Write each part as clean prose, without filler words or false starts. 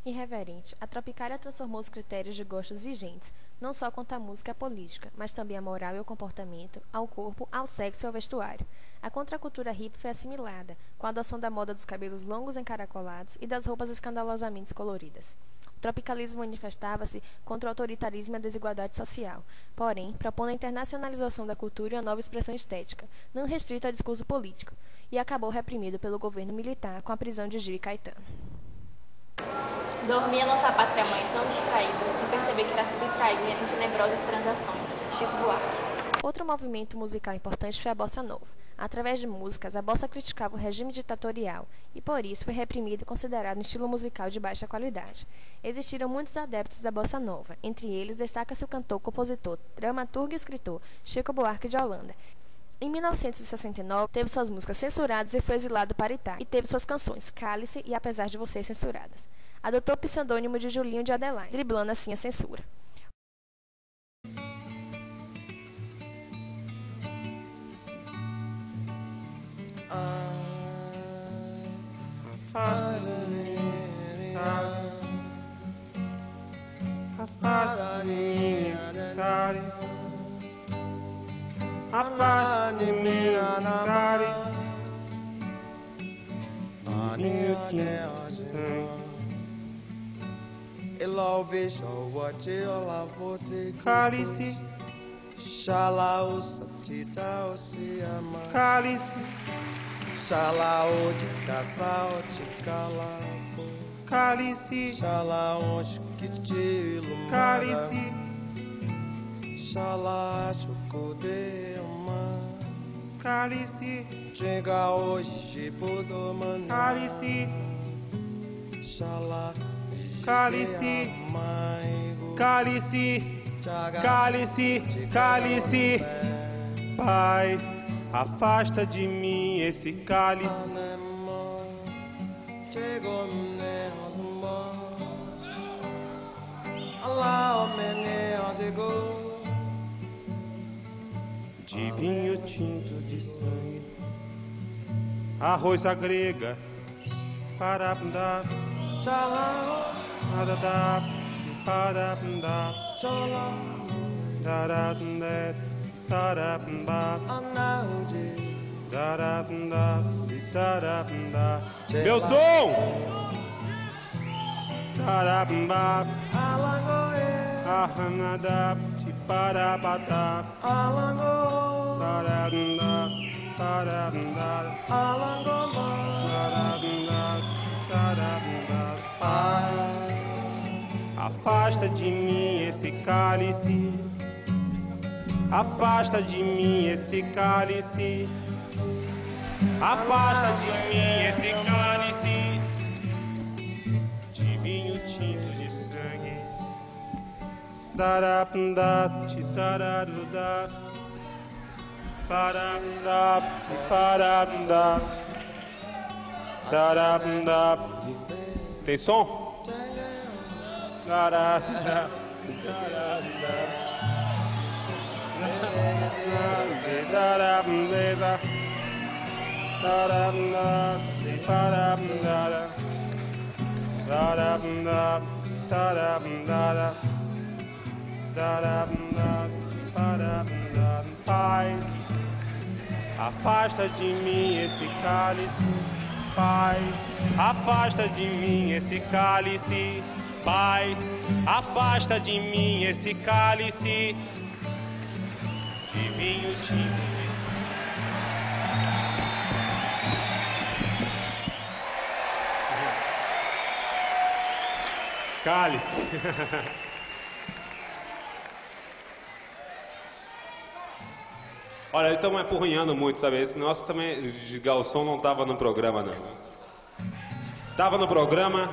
Irreverente, a Tropicália transformou os critérios de gostos vigentes, não só quanto à música e à política, mas também à moral e ao comportamento, ao corpo, ao sexo e ao vestuário. A contracultura hippie foi assimilada, com a adoção da moda dos cabelos longos encaracolados e das roupas escandalosamente coloridas. O tropicalismo manifestava-se contra o autoritarismo e a desigualdade social, porém, propondo a internacionalização da cultura e uma nova expressão estética, não restrita ao discurso político, e acabou reprimido pelo governo militar com a prisão de Gil e Caetano. Dormia nossa pátria-mãe tão distraída, sem perceber que era subtraída em tenebrosas transações. Chico Buarque. Outro movimento musical importante foi a bossa nova. Através de músicas, a bossa criticava o regime ditatorial e, por isso, foi reprimida e considerada um estilo musical de baixa qualidade. Existiram muitos adeptos da bossa nova. Entre eles, destaca-se o cantor, compositor, dramaturgo e escritor Chico Buarque de Holanda. Em 1969, teve suas músicas censuradas e foi exilado para Itália, e teve suas canções Cálice e Apesar de Você censuradas. Adotou o pseudônimo de Julinho de Adelaide, driblando assim a censura. Cálice, xalá o satita o se ama. Cálice, xalá o de caça o te calapo. Cálice, xalá o esquitilo. Cálice, xalá chocode ama. Cálice, chega hoje do mano. Cálice, xalá. Cálice, cálice, cálice, cálice, Pai, afasta de mim esse cálice. De vinho tinto de sangue, arroz à grega, para andar. Da-da-da, da-da-da, da-da-da, da-da-da, da-da-da. Meu som! Da-da-da, arranada, tiparabada, da-da-da, da-da-da, afasta de mim esse cálice, afasta de mim esse cálice, afasta de mim esse cálice de vinho tinto de sangue. Darapda, titararuda, parapda, parapda, darapda. Tem som? Darapda, darapda, darapda, darapda, parapda, darapda, darapda, darapda, parapda. Pai, afasta de mim esse cálice. Pai, afasta de mim esse cálice. Pai, afasta de mim esse cálice de vinho tinto de sangue. Cálice. Olha, eles estão apurrinhando muito, sabe? Esse nosso também, desligar o som, não estava no programa, não. Estava no programa,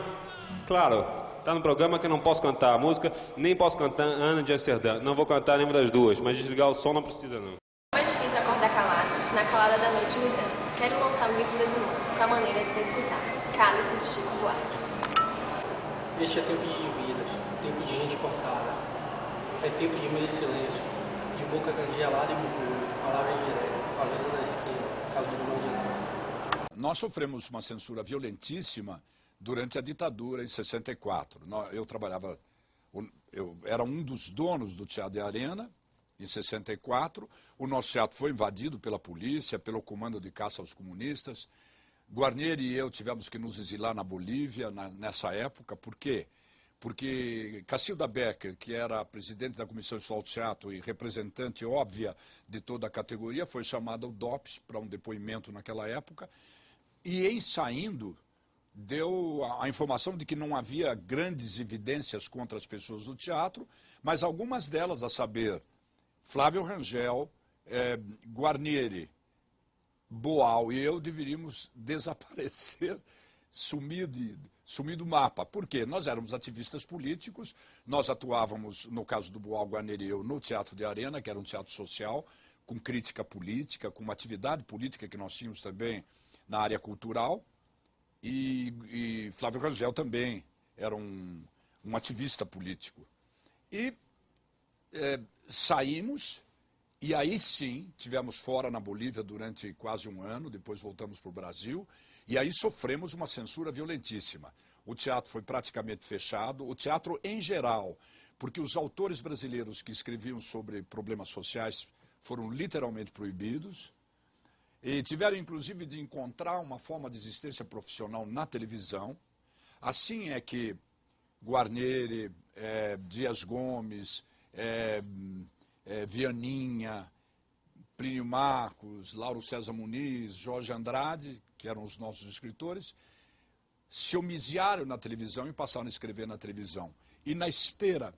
claro, está no programa que eu não posso cantar a música, nem posso cantar Ana de Amsterdã. Não vou cantar nenhuma das duas, mas desligar o som não precisa, não. É difícil acordar calado, se na calada da noite me dá. Quero lançar um grito desimão, com a maneira de se escutar. Cálice de Chico Buarque. Este é tempo de divisas, tempo de gente cortada. É tempo de meio silêncio, de boca gelada e murmúrio, palavra indireta, palestra na esquina, calor de mandiana. Nós sofremos uma censura violentíssima durante a ditadura, em 64. Eu trabalhava, eu era um dos donos do Teatro de Arena, em 64. O nosso teatro foi invadido pela polícia, pelo comando de caça aos comunistas. Guarnieri e eu tivemos que nos exilar na Bolívia nessa época. Por quê? Porque Cacilda Becker, que era presidente da Comissão Estadual do Teatro e representante óbvia de toda a categoria, foi chamada ao DOPS para um depoimento naquela época. E em saindo, deu a informação de que não havia grandes evidências contra as pessoas do teatro, mas algumas delas, a saber, Flávio Rangel, Guarnieri, Boal e eu deveríamos desaparecer, sumir do mapa. Por quê? Nós éramos ativistas políticos, nós atuávamos, no caso do Boal, Guarnieri e eu, no Teatro de Arena, que era um teatro social, com crítica política, com uma atividade política que nós tínhamos também na área cultural, e Flávio Rangel também era um ativista político. E saímos, e aí sim, tivemos fora na Bolívia durante quase um ano, depois voltamos para o Brasil, e aí sofremos uma censura violentíssima. O teatro foi praticamente fechado, o teatro em geral, porque os autores brasileiros que escreviam sobre problemas sociais foram literalmente proibidos, e tiveram inclusive de encontrar uma forma de existência profissional na televisão. Assim é que Guarnieri, Dias Gomes, Vianinha, Plínio Marcos, Lauro César Muniz, Jorge Andrade, que eram os nossos escritores, se homiziaram na televisão e passaram a escrever na televisão. E na esteira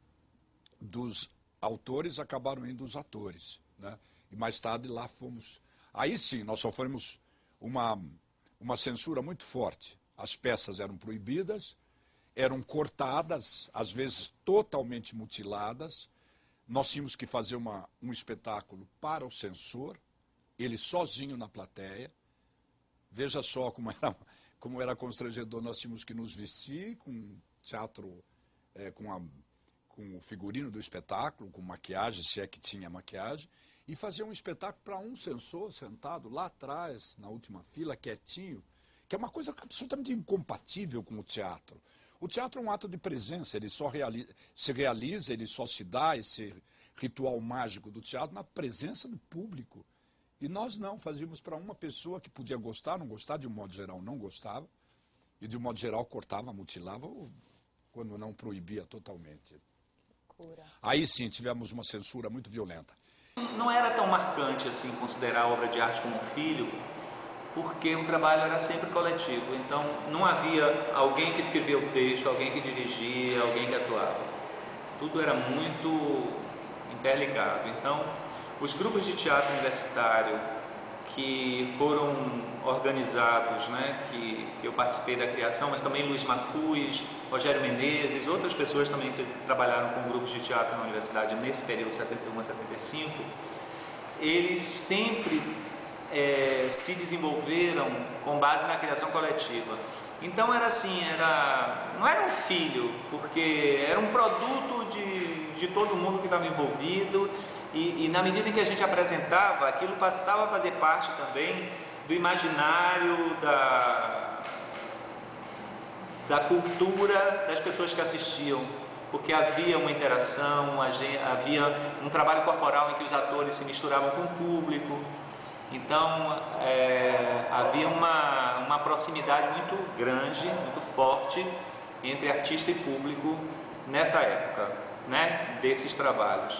dos autores acabaram indo os atores, né? E mais tarde lá fomos... Aí sim, nós sofremos uma censura muito forte. As peças eram proibidas, eram cortadas, às vezes totalmente mutiladas. Nós tínhamos que fazer um espetáculo para o censor, ele sozinho na plateia. Veja só como era constrangedor, nós tínhamos que nos vestir com teatro, com o figurino do espetáculo, com maquiagem, se é que tinha maquiagem, e fazer um espetáculo para um censor sentado lá atrás, na última fila, quietinho, que é uma coisa absolutamente incompatível com o teatro. O teatro é um ato de presença, ele só se realiza, ele só se dá esse ritual mágico do teatro na presença do público. E nós não, fazíamos para uma pessoa que podia gostar, não gostar, de um modo geral não gostava, e de um modo geral cortava, mutilava, ou quando não proibia totalmente. Aí sim, tivemos uma censura muito violenta. Não era tão marcante assim considerar a obra de arte como um filho, porque o trabalho era sempre coletivo. Então não havia alguém que escrevia o texto, alguém que dirigia, alguém que atuava. Tudo era muito interligado. Então os grupos de teatro universitário que foram organizados, né, que eu participei da criação, mas também Luiz Mafuz, Rogério Menezes, outras pessoas também que trabalharam com grupos de teatro na universidade nesse período, 71 a 75, eles sempre se desenvolveram com base na criação coletiva. Então era assim, não era um filho, porque era um produto de todo mundo que estava envolvido, e na medida em que a gente apresentava, aquilo passava a fazer parte também do imaginário, da cultura das pessoas que assistiam, porque havia uma interação, havia um trabalho corporal em que os atores se misturavam com o público. Então havia uma proximidade muito grande, muito forte entre artista e público nessa época, né, desses trabalhos.